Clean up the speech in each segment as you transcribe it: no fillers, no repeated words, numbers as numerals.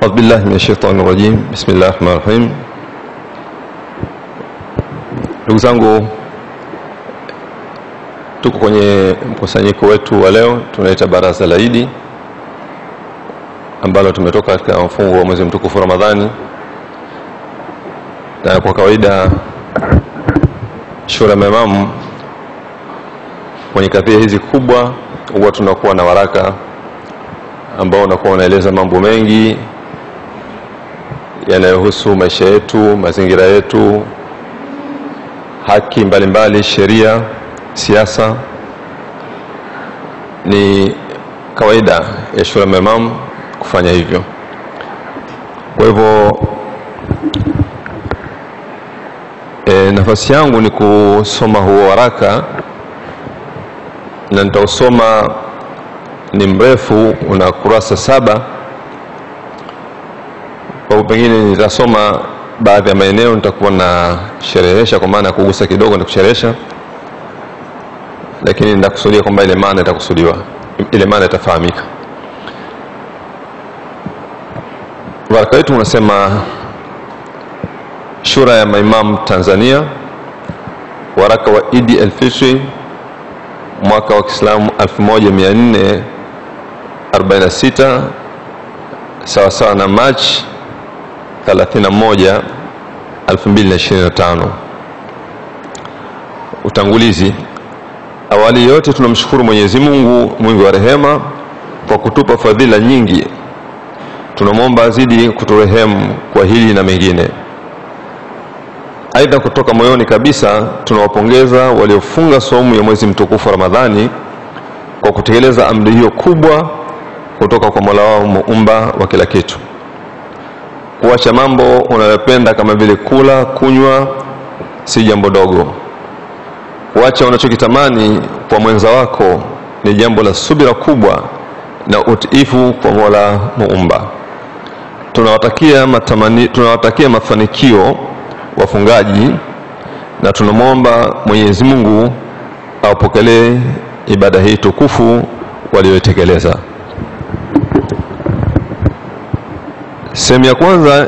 أعوذ بالله من الشيطان الرجيم. بسم الله الرحمن الرحيم. Ndugu zangu, tuko kwenye mkusanyiko wetu wa leo, tunaita baraza la Idi, ambalo tumetoka katika mfungo wa mwezi mtukufu Ramadhani. Na kwa kawaida shura maimamu kwenye kadhia hizi kubwa huwa tunakuwa na waraka ambao unakuwa unaeleza mambo mengi yanayohusu maisha yetu, mazingira yetu, haki mbalimbali, sheria, siasa. Ni kawaida ya shura maimamu kufanya hivyo. Kwa hivyo nafasi yangu ni kusoma huo waraka, na nitausoma, ni mrefu, una kurasa 7. Kwa pengine nitasoma baadhi ya maeneo, nitakuwa na sherehesha, kwa maana kugusa kidogo na kusherehesha, lakini nitakusudia kwamba ile maana itakusudiwa, ile maana itafahamika. Waraka wetu unasema: Shura ya Maimamu Tanzania, waraka wa Idi al-Fitri mwaka wa Kiislamu 1446 sawa sawa na Machi 31, 2025. Utangulizi. Awali yote tunamshukuru Mwenyezi Mungu mwingi wa rehema kwa kutupa fadhila nyingi. Tunamwomba azidi kuturehemu kwa hili na mengine. Aidha, kutoka moyoni kabisa tunawapongeza waliofunga saumu ya mwezi mtukufu Ramadhani kwa kutekeleza amri hiyo kubwa kutoka kwa Mola wao muumba wa kila kitu. Kuacha mambo unayopenda kama vile kula, kunywa si jambo dogo. Kuacha unachokitamani kwa mwenza wako ni jambo la subira kubwa na utiifu kwa Mola muumba. Tunawatakia mafanikio wafungaji, na tunamwomba Mwenyezi Mungu awapokelee ibada hii tukufu walioitekeleza. Sehemu ya kwanza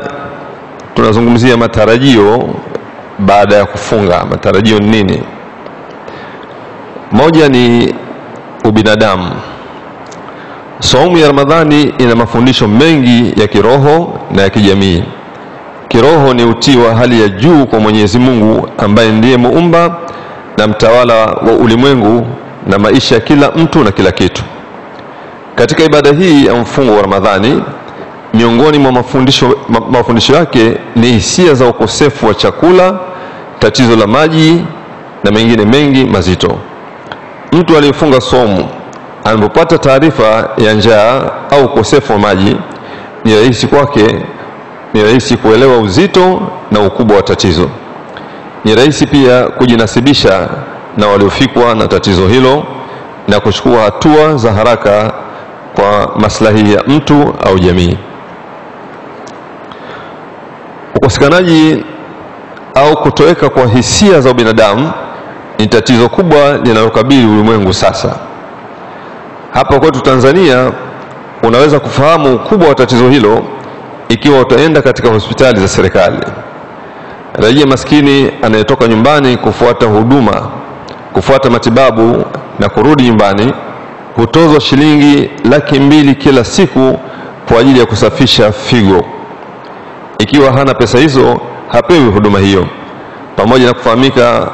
tunazungumzia matarajio baada ya kufunga. Matarajio ni nini? Moja ni ubinadamu. Saumu ya Ramadhani ina mafundisho mengi ya kiroho na ya kijamii. Kiroho ni utii wa hali ya juu kwa Mwenyezi Mungu ambaye ndiye muumba na mtawala wa ulimwengu na maisha ya kila mtu na kila kitu. Katika ibada hii ya mfungo wa Ramadhani, miongoni mwa mafundisho yake ni hisia za ukosefu wa chakula, tatizo la maji na mengine mengi mazito. Mtu aliyefunga saumu anapopata taarifa ya njaa au ukosefu wa maji, ni rahisi kuelewa uzito na ukubwa wa tatizo. Ni rahisi pia kujinasibisha na waliofikwa na tatizo hilo na kuchukua hatua za haraka kwa maslahi ya mtu au jamii. Ukosekanaji au kutoweka kwa hisia za binadamu ni tatizo kubwa linalokabili ulimwengu sasa. Hapa kwetu Tanzania unaweza kufahamu ukubwa wa tatizo hilo ikiwa utaenda katika hospitali za serikali. Raia maskini anayetoka nyumbani kufuata matibabu na kurudi nyumbani hutozwa shilingi 200,000 kila siku kwa ajili ya kusafisha figo. Ikiwa hana pesa hizo, hapewi huduma hiyo. Pamoja na kufahamika,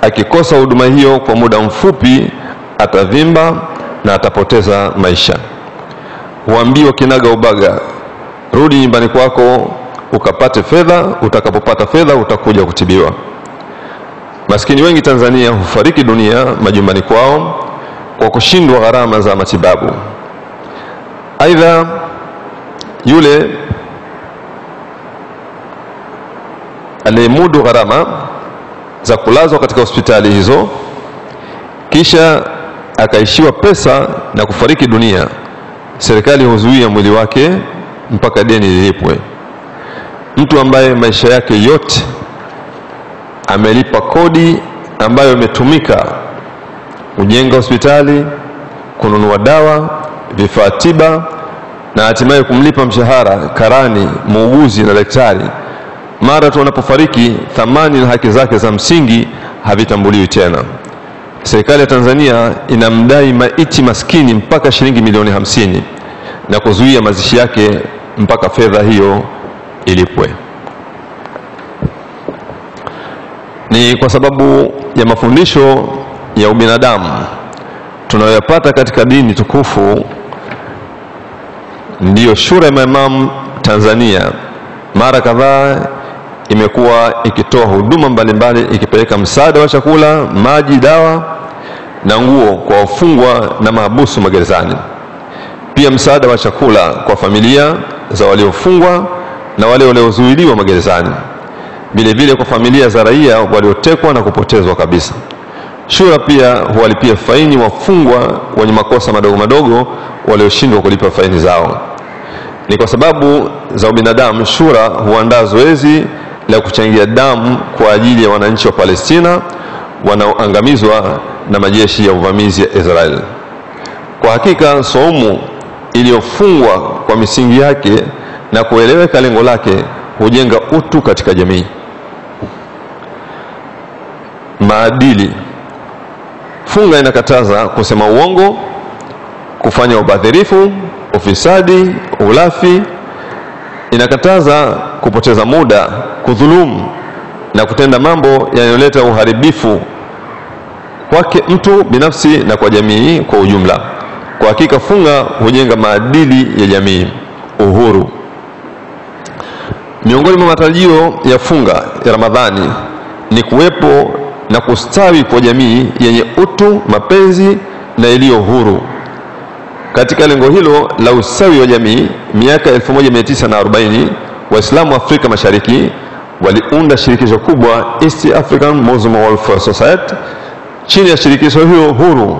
akikosa huduma hiyo kwa muda mfupi atavimba na atapoteza maisha. Huambiwa kinaga ubaga, rudi nyumbani kwako ukapate fedha, utakapopata fedha utakuja kutibiwa. Maskini wengi Tanzania hufariki dunia majumbani kwao kwa kushindwa gharama za matibabu. Aidha, yule aliyemudu gharama za kulazwa katika hospitali hizo kisha akaishiwa pesa na kufariki dunia, serikali huzuia mwili wake mpaka deni lilipwe. Mtu ambaye maisha yake yote amelipa kodi ambayo imetumika kujenga hospitali, kununua dawa, vifaa tiba, na hatimaye kumlipa mshahara karani, muuguzi na daktari. Mara tu wanapofariki, thamani na haki zake za msingi havitambuliwi tena. Serikali ya Tanzania inamdai maiti maskini mpaka shilingi milioni 50 na kuzuia mazishi yake mpaka fedha hiyo ilipwe. Ni kwa sababu ya mafundisho ya ubinadamu tunayoyapata katika dini tukufu ndiyo Shura ya Maimamu Tanzania mara kadhaa imekuwa ikitoa huduma mbalimbali, ikipeleka msaada wa chakula, maji, dawa na nguo kwa wafungwa na mahabusu magerezani. Pia msaada wa chakula kwa familia za waliofungwa na wale waliozuiliwa magerezani. Vile vile kwa familia za raia waliotekwa na kupotezwa kabisa. Shura pia huwalipia faini wafungwa wenye makosa madogo madogo walioshindwa kulipa faini zao. Ni kwa sababu za ubinadamu, Shura huandaa zoezi la kuchangia damu kwa ajili ya wananchi wa Palestina wanaoangamizwa na majeshi ya uvamizi ya Israel. Kwa hakika saumu iliyofungwa kwa misingi yake na kueleweka lengo lake hujenga utu katika jamii. Maadili. Funga inakataza kusema uongo, kufanya ubadhirifu, ufisadi, ulafi. Inakataza kupoteza muda, kudhulumu na kutenda mambo yanayoleta uharibifu kwake mtu binafsi na kwa jamii kwa ujumla. Kwa hakika funga hujenga maadili ya jamii. Uhuru. Miongoni mwa matarajio ya funga ya Ramadhani ni kuwepo na kustawi kwa jamii yenye utu, mapenzi na iliyo huru. Katika lengo hilo la usawi wa jamii, miaka 1940 Waislamu wa Afrika Mashariki waliunda shirikisho kubwa, East African Muslim Welfare Society. Chini ya shirikisho hilo huru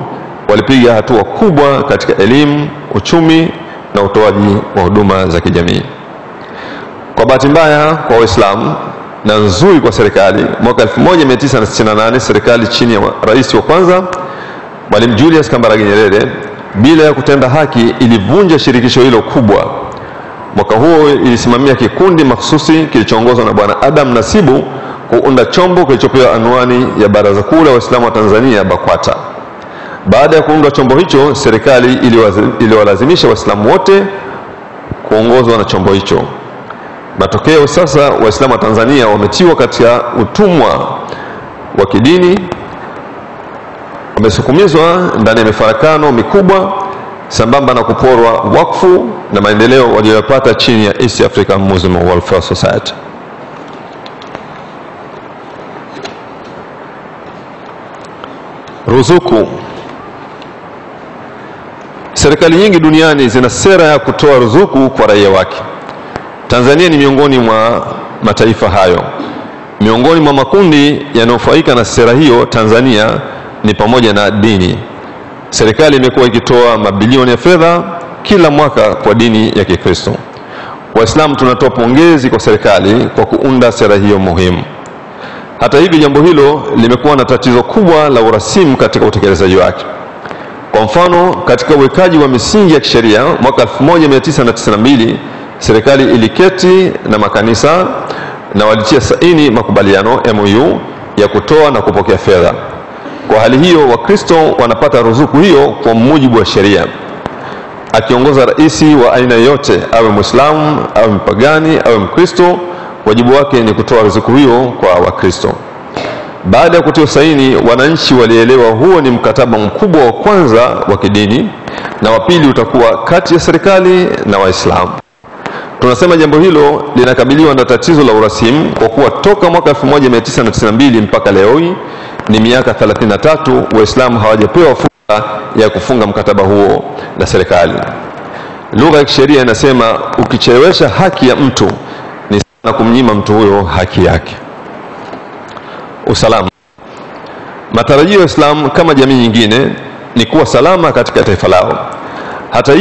walipiga hatua kubwa katika elimu, uchumi na utoaji wa huduma za kijamii. Kwa bahati mbaya kwa Waislamu na nzuri kwa serikali, mwaka 1968 serikali chini ya rais wa kwanza Mwalimu Julius Kambarage Nyerere, bila ya kutenda haki, ilivunja shirikisho hilo kubwa. Mwaka huo ilisimamia kikundi mahsusi kilichoongozwa na Bwana Adam Nasibu kuunda chombo kilichopewa anwani ya Baraza Kuu la Waislamu wa Tanzania, BAKWATA. Baada ya kuunda chombo hicho, serikali iliwalazimisha Waislamu wote kuongozwa na chombo hicho. Matokeo sasa, Waislamu wa Tanzania wametiwa katika utumwa wa kidini, wamesukumizwa ndani ya mifarakano mikubwa sambamba na kuporwa wakfu na maendeleo waliyopata chini ya East African Muslim Welfare Society. Ruzuku. Serikali nyingi duniani zina sera ya kutoa ruzuku kwa raia wake. Tanzania ni miongoni mwa mataifa hayo. Miongoni mwa makundi yanayofaika na sera hiyo Tanzania ni pamoja na dini. Serikali imekuwa ikitoa mabilioni ya fedha kila mwaka kwa dini ya Kikristo. Waislamu tunatoa pongezi kwa serikali kwa kuunda sera hiyo muhimu. Hata hivyo, jambo hilo limekuwa na tatizo kubwa la urasimu katika utekelezaji wake. Kwa mfano, katika uwekaji wa misingi ya kisheria mwaka 1992 serikali iliketi na makanisa na walitia saini makubaliano MOU ya kutoa na kupokea fedha. Kwa hali hiyo, Wakristo wanapata ruzuku hiyo kwa mujibu wa sheria. Akiongoza rais wa aina yote, awe Muislamu, awe mpagani, awe Mkristo, wajibu wake ni kutoa ruzuku hiyo kwa Wakristo. Baada ya kutia saini, wananchi walielewa huo ni mkataba mkubwa wa kwanza wa kidini na wa pili utakuwa kati ya serikali na Waislamu. Tunasema jambo hilo linakabiliwa na tatizo la urasimu kwa kuwa toka mwaka 1992 mpaka leo hii ni miaka 33 Waislamu hawajapewa fursa ya kufunga mkataba huo na serikali. Lugha ya kisheria inasema ukichelewesha haki ya mtu ni sana kumnyima mtu huyo haki yake. Usalama. Matarajio ya Islam kama jamii nyingine ni kuwa salama katika taifa lao. Hata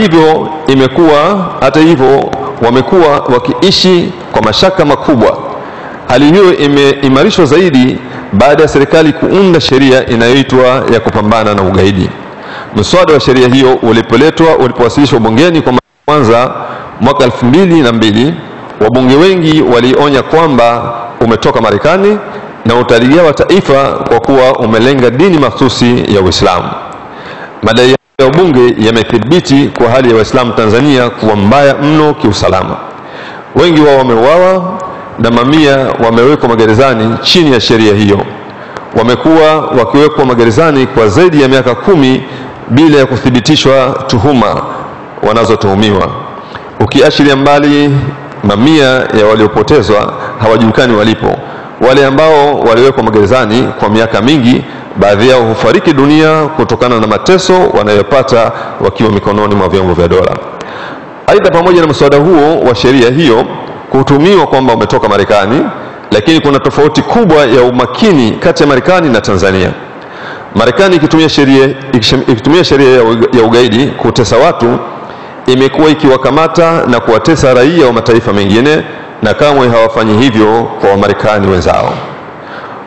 hivyo wamekuwa wakiishi kwa mashaka makubwa. Hali hiyo imeimarishwa zaidi baada ya serikali kuunda sheria inayoitwa ya kupambana na ugaidi. Mswada wa sheria hiyo ulipowasilishwa bungeni kwa kwanza mwaka 2002, wabunge wengi walionya kwamba umetoka Marekani na utaligawa taifa kwa kuwa umelenga dini mahsusi ya Uislamu. Madai ya wabunge yamethibiti kwa hali ya Waislamu Tanzania kuwa mbaya mno kiusalama. Wengi wao wameuawa na mamia wamewekwa magerezani chini ya sheria hiyo. Wamekuwa wakiwekwa magerezani kwa zaidi ya miaka 10 bila ya kuthibitishwa tuhuma wanazotuhumiwa. Ukiachilia mbali mamia ya waliopotezwa hawajulikani walipo, wale ambao waliwekwa magerezani kwa miaka mingi, baadhi yao hufariki dunia kutokana na mateso wanayopata wakiwa mikononi mwa vyombo vya dola. Aidha, pamoja na mswada huo wa sheria hiyo kutumiwa kwamba umetoka Marekani, lakini kuna tofauti kubwa ya umakini kati ya Marekani na Tanzania. Marekani ikitumia sheria ya ugaidi kutesa watu, imekuwa ikiwakamata na kuwatesa raia wa mataifa mengine, na kamwe hawafanyi hivyo kwa Wamarekani wenzao.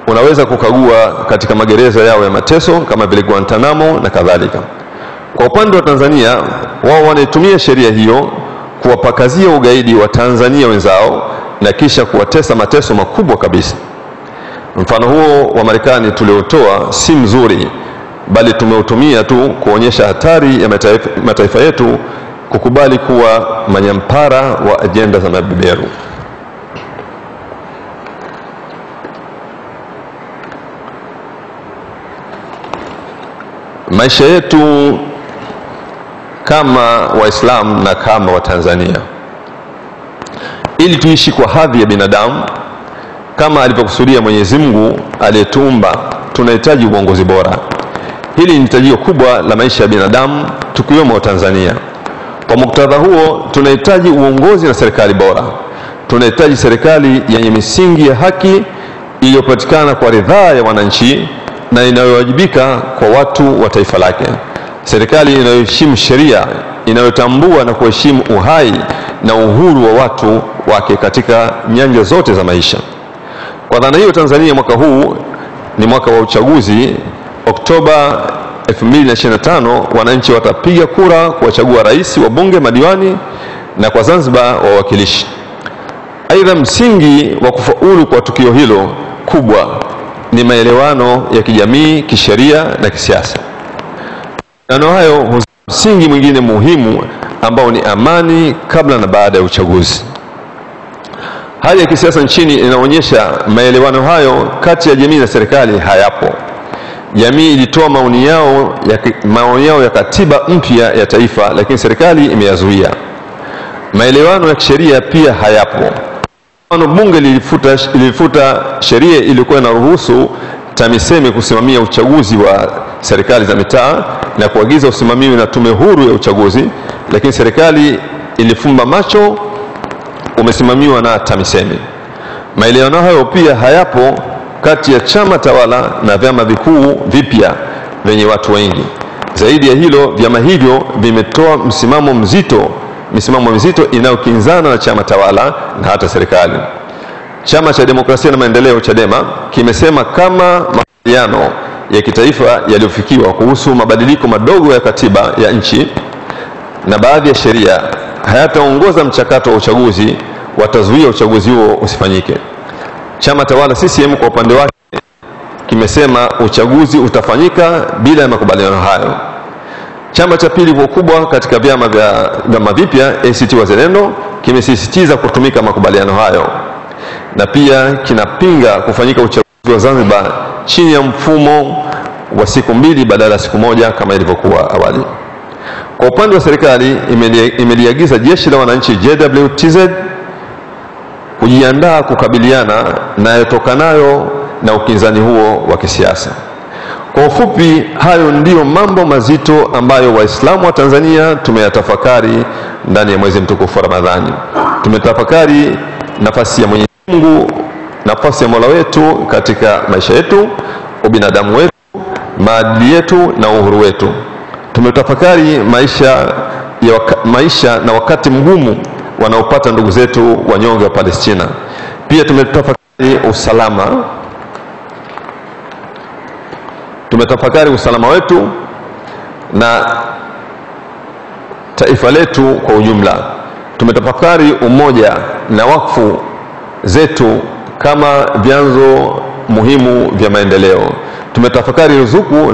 Unaweza kukagua katika magereza yao ya mateso kama vile Guantanamo na kadhalika. Kwa upande wa Tanzania, wao wanaitumia sheria hiyo kuwapakazia ugaidi wa Tanzania wenzao na kisha kuwatesa mateso makubwa kabisa. Mfano huo wa Marekani tuliotoa si mzuri, bali tumeutumia tu kuonyesha hatari ya mataifa yetu kukubali kuwa manyampara wa ajenda za mabeberu. Maisha yetu kama Waislamu na kama Watanzania, ili tuishi kwa hadhi ya binadamu kama alivyokusudia Mwenyezi Mungu aliyetuumba, tunahitaji uongozi bora. Hili ni hitajio kubwa la maisha ya binadamu tukiwemo wa Tanzania. Kwa muktadha huo, tunahitaji uongozi na serikali bora. Tunahitaji serikali yenye misingi ya haki iliyopatikana kwa ridhaa ya wananchi na inayowajibika kwa watu wa taifa lake. Serikali inayoheshimu sheria, inayotambua na kuheshimu uhai na uhuru wa watu wake katika nyanja zote za maisha. Kwa dhana hiyo, Tanzania mwaka huu ni mwaka wa uchaguzi. Oktoba 2025 wananchi watapiga kura kuwachagua rais, wabunge, madiwani na kwa Zanzibar wawakilishi. Aidha, msingi wa kufaulu kwa tukio hilo kubwa ni maelewano ya kijamii, kisheria na kisiasa. Maelewano hayo msingi mwingine muhimu ambao ni amani kabla na baada ya uchaguzi. Hali ya kisiasa nchini inaonyesha maelewano hayo kati ya jamii na serikali hayapo. Jamii ilitoa maoni yao ya katiba mpya ya taifa, lakini serikali imeyazuia. Maelewano ya kisheria pia hayapo. Bunge lilifuta sheria iliyokuwa inaruhusu TAMISEMI kusimamia uchaguzi wa serikali za mitaa na kuagiza usimamizi na tume huru ya uchaguzi, lakini serikali ilifumba macho, umesimamiwa na TAMISEMI. Maelewano hayo pia hayapo kati ya chama tawala na vyama vikuu vipya vyenye watu wengi. Zaidi ya hilo, vyama hivyo vimetoa misimamo mizito inayokinzana na chama tawala na hata serikali. Chama cha Demokrasia na Maendeleo, Chadema, kimesema kama makubaliano ya kitaifa yaliyofikiwa kuhusu mabadiliko madogo ya katiba ya nchi na baadhi ya sheria hayataongoza mchakato wa uchaguzi, watazuia uchaguzi huo usifanyike. Chama tawala CCM kwa upande wake kimesema uchaguzi utafanyika bila ya makubaliano hayo. Chama cha pili kwa ukubwa katika vyama vipya, ACT Wazalendo, kimesisitiza kutumika makubaliano hayo na pia kinapinga kufanyika uchaguzi wa Zanzibar chini ya mfumo wa siku 2 badala ya siku 1 kama ilivyokuwa awali. Kwa upande wa serikali, imeliagiza Jeshi la Wananchi JWTZ kujiandaa kukabiliana na yatokanayo na ukinzani huo wa kisiasa. Kwa ufupi, hayo ndiyo mambo mazito ambayo Waislamu wa Tanzania tumeyatafakari ndani ya mwezi mtukufu wa Ramadhani. Tumetafakari nafasi ya Mwenyezi Mungu, nafasi ya Mola wetu katika maisha yetu, ubinadamu wetu, maadili yetu na uhuru wetu. Tumetafakari maisha na wakati mgumu wanaopata ndugu zetu wanyonge wa Palestina. Pia tumetafakari usalama wetu na taifa letu kwa ujumla. Tumetafakari umoja na wakfu zetu kama vyanzo muhimu vya maendeleo. Tumetafakari ruzuku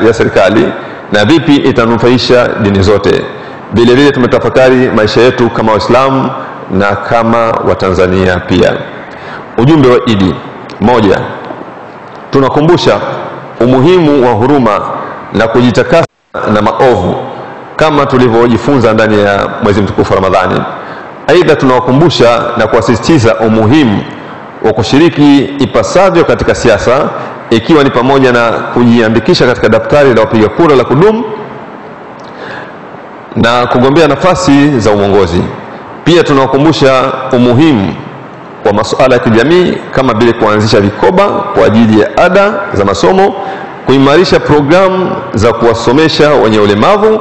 ya serikali na vipi itanufaisha dini zote. Vile vile tumetafakari maisha yetu kama Waislamu na kama Watanzania pia. Ujumbe wa Idi: moja, tunakumbusha umuhimu wa huruma na kujitakasa na maovu kama tulivyojifunza ndani ya mwezi mtukufu Ramadhani. Aidha, tunawakumbusha na kuasisitiza umuhimu wa kushiriki ipasavyo katika siasa, ikiwa ni pamoja na kujiandikisha katika daftari la wapiga kura la kudumu na kugombea nafasi za uongozi. Pia tunawakumbusha umuhimu wa masuala ya kijamii kama vile kuanzisha vikoba kwa ajili ya ada za masomo, kuimarisha programu za kuwasomesha wenye ulemavu,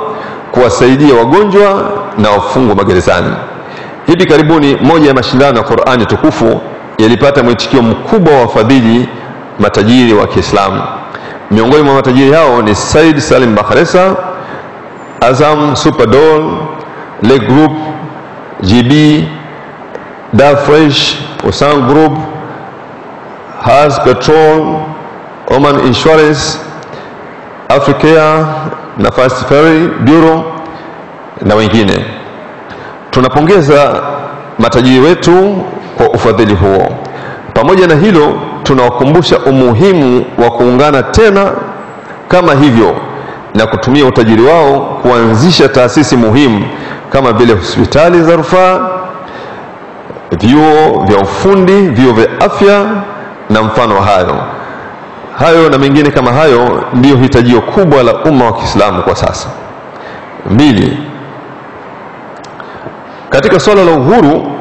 kuwasaidia wagonjwa na wafungwa magerezani. Hivi karibuni moja ya mashindano ya Qur'ani tukufu yalipata mwitikio mkubwa wa wafadhili matajiri wa Kiislamu. Miongoni mwa matajiri hao ni Said Salim Bakhresa, Azam Superdol, Le Group, GB, Dafresh, Osang Group, Haz Petrol, Oman Insurance, Africare na Fast Ferry Bureau na wengine. Tunapongeza matajiri wetu kwa ufadhili huo. Pamoja na hilo, tunawakumbusha umuhimu wa kuungana tena kama hivyo na kutumia utajiri wao kuanzisha taasisi muhimu kama vile hospitali za rufaa, vyuo vya ufundi, vyuo vya afya na mfano hayo na mengine kama hayo ndiyo hitajio kubwa la umma wa Kiislamu kwa sasa. 2, katika swala la uhuru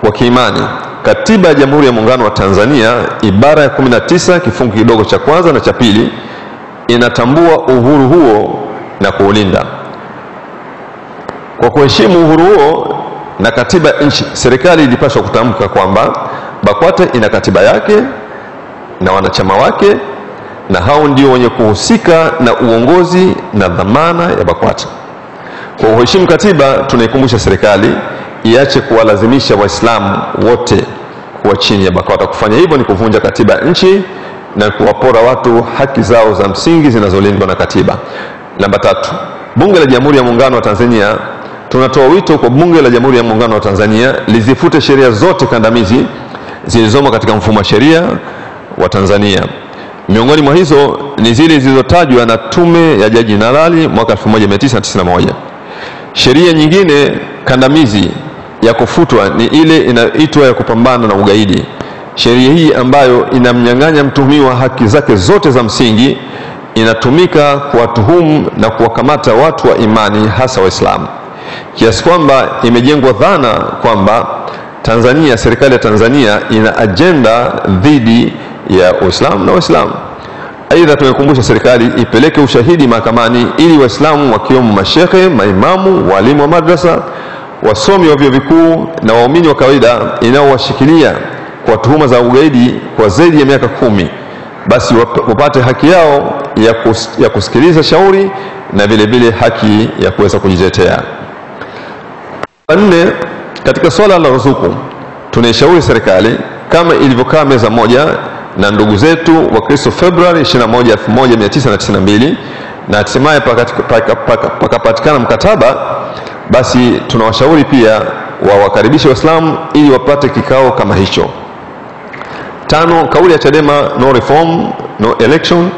wa kiimani, Katiba ya Jamhuri ya Muungano wa Tanzania ibara ya 19 kifungu kidogo cha kwanza na cha pili inatambua uhuru huo na kuulinda. Kwa kuheshimu uhuru huo na katiba nchi, serikali ilipaswa kutamka kwamba BAKWATA ina katiba yake na wanachama wake, na hao ndio wenye kuhusika na uongozi na dhamana ya BAKWATA. Kwa kuheshimu katiba, tunaikumbusha serikali iache kuwalazimisha Waislamu wote kuwa chini ya BAKWATA. Kufanya hivyo ni kuvunja katiba nchi na kuwapora watu haki zao za msingi zinazolindwa na katiba. Namba 3, Bunge la Jamhuri ya Muungano wa Tanzania, tunatoa wito kwa Bunge la Jamhuri ya Muungano wa Tanzania lizifute sheria zote kandamizi zilizomo katika mfumo wa sheria wa Tanzania. Miongoni mwa hizo ni zile zilizotajwa na Tume ya Jaji Nalali mwaka 1991. Sheria nyingine kandamizi ya kufutwa ni ile inaitwa ya kupambana na ugaidi. Sheria hii ambayo inamnyang'anya mtuhumiwa haki zake zote za msingi inatumika kuwatuhumu na kuwakamata watu wa imani, hasa Waislamu, kiasi kwamba imejengwa dhana kwamba serikali ya Tanzania ina agenda dhidi ya Uislamu na Waislamu. Aidha, tumekumbusha serikali ipeleke ushahidi mahakamani ili Waislamu wakiwemo mashehe, maimamu, walimu wa madrasa, wasomi wa vyuo vikuu na waumini wa kawaida inaowashikilia kwa tuhuma za ugaidi kwa zaidi ya miaka 10 basi wapate haki yao ya kusikiliza shauri na vile vile haki ya kuweza kujitetea. 4, katika swala la ruzuku, tunaishauri serikali kama ilivyokaa meza moja na ndugu zetu wa Kristo Februari 21, 1992 na hatimaye pakapatikana mkataba, basi tunawashauri pia wawakaribishe Waislamu ili wapate kikao kama hicho. 5, kauli ya Chadema no reform no election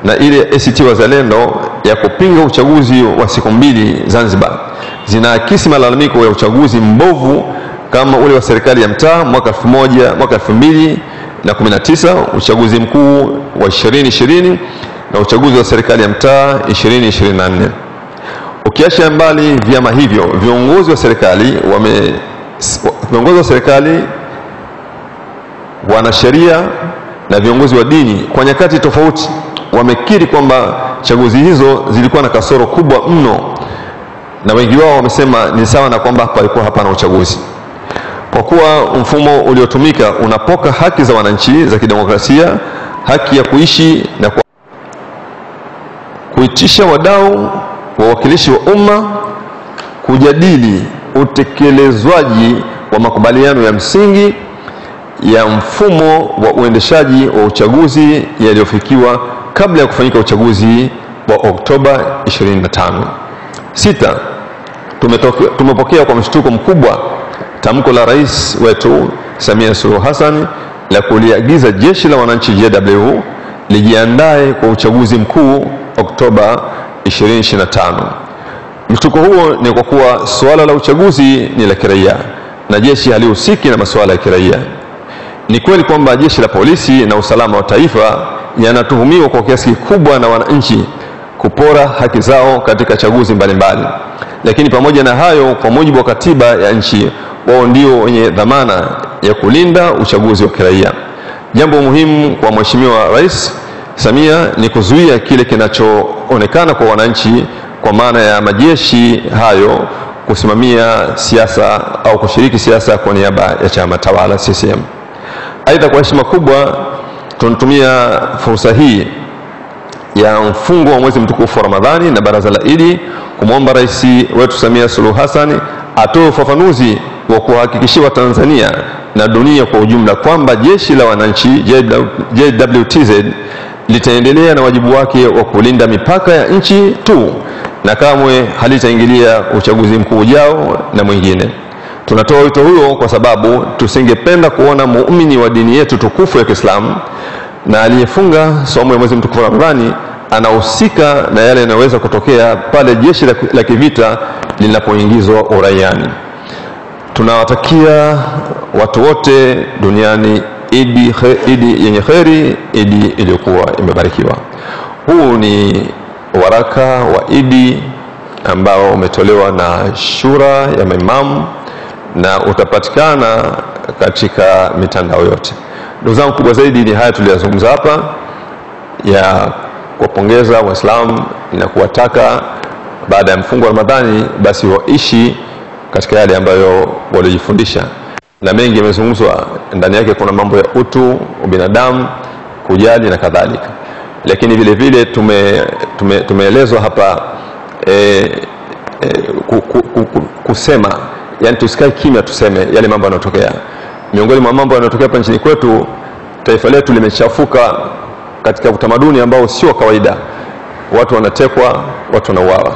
na ile ACT Wazalendo ya kupinga uchaguzi wa siku 2 Zanzibar zinaakisi malalamiko ya uchaguzi mbovu kama ule wa serikali ya mtaa mwaka 2019, uchaguzi mkuu wa 2020 na uchaguzi wa serikali ya mtaa 2024. Ukiacha mbali vyama hivyo, viongozi wa serikali, wanasheria na viongozi wa dini kwa nyakati tofauti wamekiri kwamba chaguzi hizo zilikuwa na kasoro kubwa mno, na wengi wao wamesema ni sawa na kwamba palikuwa hapana uchaguzi. Kwa kuwa mfumo uliotumika unapoka haki za wananchi za kidemokrasia, haki ya kuishi na kuitisha wadau, wawakilishi wa umma kujadili utekelezwaji wa makubaliano ya msingi ya mfumo wa uendeshaji wa uchaguzi yaliyofikiwa kabla ya kufanyika uchaguzi wa Oktoba 25. 6. Tumepokea kwa mshtuko mkubwa tamko la Rais wetu Samia Suluhu Hassan la kuliagiza jeshi la wananchi JW lijiandae kwa uchaguzi mkuu Oktoba 2025. Mshtuko huo ni kwa kuwa suala la uchaguzi ni la kiraia na jeshi halihusiki na masuala ya kiraia. Ni kweli kwamba jeshi la polisi na usalama wa taifa yanatuhumiwa kwa kiasi kikubwa na wananchi kupora haki zao katika chaguzi mbalimbali. Lakini pamoja na hayo, kwa mujibu wa katiba ya nchi, wao ndio wenye dhamana ya kulinda uchaguzi wa kiraia. Jambo muhimu kwa Mheshimiwa Rais Samia ni kuzuia kile kinachoonekana kwa wananchi kwa maana ya majeshi hayo kusimamia siasa au kushiriki siasa kwa niaba ya chama tawala CCM. Aidha, kwa heshima kubwa tunatumia fursa hii ya mfungo wa mwezi mtukufu wa Ramadhani na baraza la Idi kumwomba Rais wetu Samia Suluhu Hassan atoe ufafanuzi wa kuhakikishia Tanzania na dunia kwa ujumla kwamba jeshi la wananchi JWTZ litaendelea na wajibu wake wa kulinda mipaka ya nchi tu na kamwe halitaingilia uchaguzi mkuu ujao na mwingine. Tunatoa wito huo kwa sababu tusingependa kuona muumini wa dini yetu tukufu ya Kiislamu na aliyefunga somo ya mwezi mtukufu wa Ramadhani anahusika na yale yanayoweza kutokea pale jeshi la kivita linapoingizwa uraiani. Tunawatakia watu wote duniani Idi yenye kheri, Idi iliyokuwa imebarikiwa. Huu ni waraka wa Idi ambao umetolewa na Shura ya Maimamu na utapatikana katika mitandao yote. Ndugu zangu, kubwa zaidi ni haya tuliyozungumza hapa ya kuwapongeza Waislamu na kuwataka baada ya mfungo wa Ramadhani basi waishi katika yale ambayo walijifundisha, na mengi yamezungumzwa ndani yake. Kuna mambo ya utu, ubinadamu, kujali na kadhalika, lakini vile vile tumeelezwa hapa kusema, yani tusikae kimya, tuseme yale mambo yanayotokea. Miongoni mwa mambo yanayotokea hapa nchini kwetu, taifa letu limechafuka katika utamaduni ambao sio kawaida. Watu wanatekwa, watu wanauawa.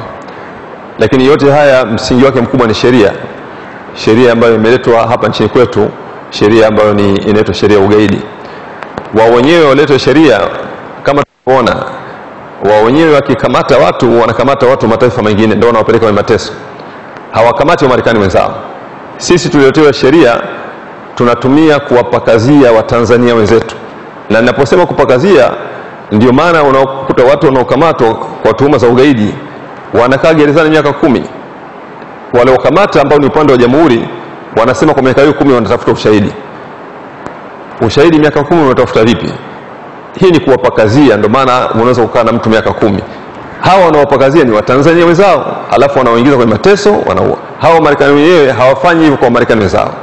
Lakini yote haya msingi wake mkubwa ni sheria ambayo imeletwa hapa nchini kwetu, sheria ambayo inaitwa sheria ya ugaidi. Wao wenyewe waleta sheria kama tunaona, wao wenyewe wakikamata watu wanakamata watu mataifa mengine ndio wanawapeleka kwenye mateso. Hawakamati wa Marekani wenzao. Sisi tuliletewa sheria tunatumia kuwapakazia Watanzania wenzetu. Na ninaposema kupakazia, ndio maana unakuta watu wanaokamatwa kwa tuhuma za ugaidi wanakaa gerezani miaka 10. Wale wakamata ambao ni upande wa jamhuri wanasema kwa miaka hiyo 10 wanatafuta ushahidi. Ushahidi miaka 10 unatafuta vipi? Hii ni kuwapakazia. Ndio maana unaweza kukaa na mtu miaka 10. Hawa wanaowapakazia ni Watanzania wenzao, alafu wanaoingiza kwenye mateso, wanaua. Hawa Marekani wenyewe hawafanyi hivyo kwa Marekani wenzao.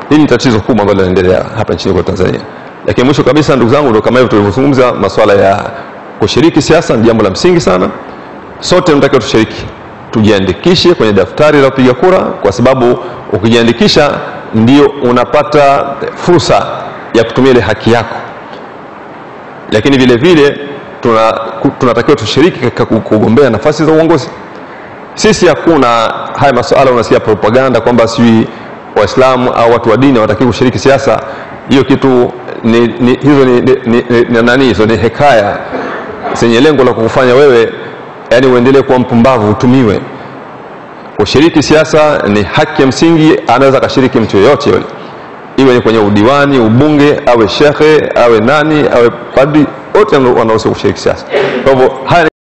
Hili ni tatizo kubwa ambalo linaendelea hapa nchini kwa Tanzania. Lakini mwisho kabisa, ndugu zangu, ndio kama hivyo tulivyozungumza, masuala ya kushiriki siasa ni jambo la msingi sana. Sote tunataka tushiriki, tujiandikishe kwenye daftari la kupiga kura, kwa sababu ukijiandikisha ndio unapata fursa ya kutumia ile haki yako. Lakini vile vile tunatakiwa tushiriki katika kugombea nafasi za uongozi. Sisi hakuna haya masuala unasikia propaganda kwamba sijui Waislamu au watu wa dini hawataki kushiriki siasa. Hiyo kitu hizo ni hekaya zenye lengo la kukufanya wewe yani uendelee kuwa mpumbavu, utumiwe. Kushiriki siasa ni haki ya msingi, anaweza kashiriki mtu yeyote yule. Iwe ni kwenye udiwani, ubunge, awe shekhe, awe nani, awe padri, wote wanaohusiana kushiriki siasa. Kwa hivyo haya